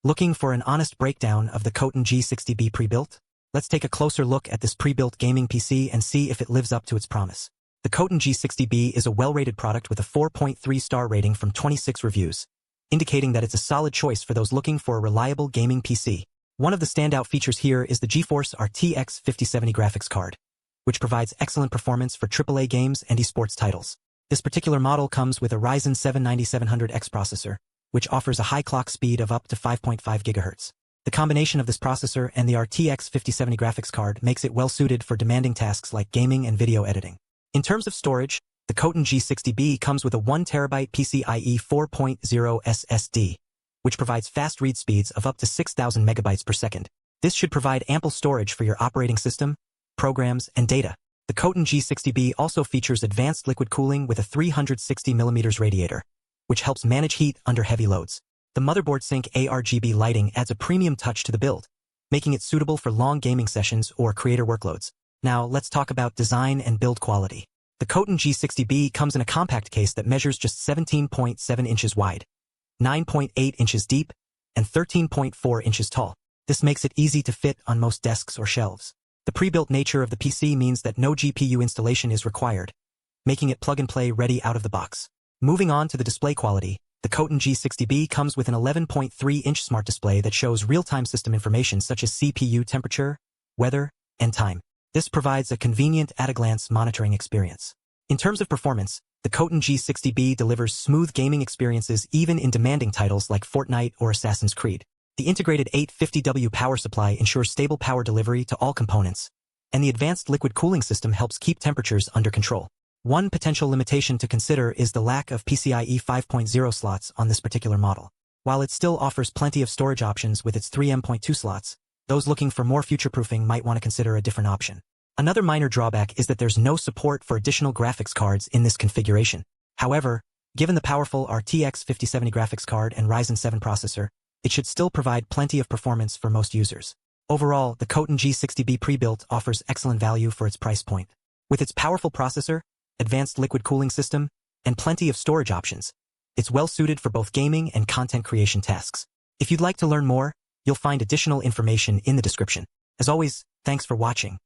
Looking for an honest breakdown of the KOTIN G60B Prebuilt? Let's take a closer look at this pre-built gaming PC and see if it lives up to its promise. The KOTIN G60B is a well-rated product with a 4.3-star rating from 26 reviews, indicating that it's a solid choice for those looking for a reliable gaming PC. One of the standout features here is the GeForce RTX 5070 graphics card, which provides excellent performance for AAA games and esports titles. This particular model comes with a Ryzen 7 9700X processor, which offers a high clock speed of up to 5.5 GHz. The combination of this processor and the RTX 5070 graphics card makes it well-suited for demanding tasks like gaming and video editing. In terms of storage, the KOTIN G60B comes with a 1TB PCIe 4.0 SSD, which provides fast read speeds of up to 6,000 megabytes per second. This should provide ample storage for your operating system, programs, and data. The KOTIN G60B also features advanced liquid cooling with a 360mm radiator, which helps manage heat under heavy loads. The motherboard sync ARGB lighting adds a premium touch to the build, making it suitable for long gaming sessions or creator workloads. Now, let's talk about design and build quality. The KOTIN G60B comes in a compact case that measures just 17.7 inches wide, 9.8 inches deep, and 13.4 inches tall. This makes it easy to fit on most desks or shelves. The pre-built nature of the PC means that no GPU installation is required, making it plug-and-play ready out of the box. Moving on to the display quality, the KOTIN G60B comes with an 11.3-inch smart display that shows real-time system information such as CPU temperature, weather, and time. This provides a convenient at-a-glance monitoring experience. In terms of performance, the KOTIN G60B delivers smooth gaming experiences even in demanding titles like Fortnite or Assassin's Creed. The integrated 850W power supply ensures stable power delivery to all components, and the advanced liquid cooling system helps keep temperatures under control. One potential limitation to consider is the lack of PCIe 5.0 slots on this particular model. While it still offers plenty of storage options with its 3M.2 slots, those looking for more future-proofing might want to consider a different option. Another minor drawback is that there's no support for additional graphics cards in this configuration. However, given the powerful RTX 5070 graphics card and Ryzen 7 processor, it should still provide plenty of performance for most users. Overall, the KOTIN G60B Prebuilt offers excellent value for its price point. With its powerful processor, advanced liquid cooling system, and plenty of storage options, it's well-suited for both gaming and content creation tasks. If you'd like to learn more, you'll find additional information in the description. As always, thanks for watching.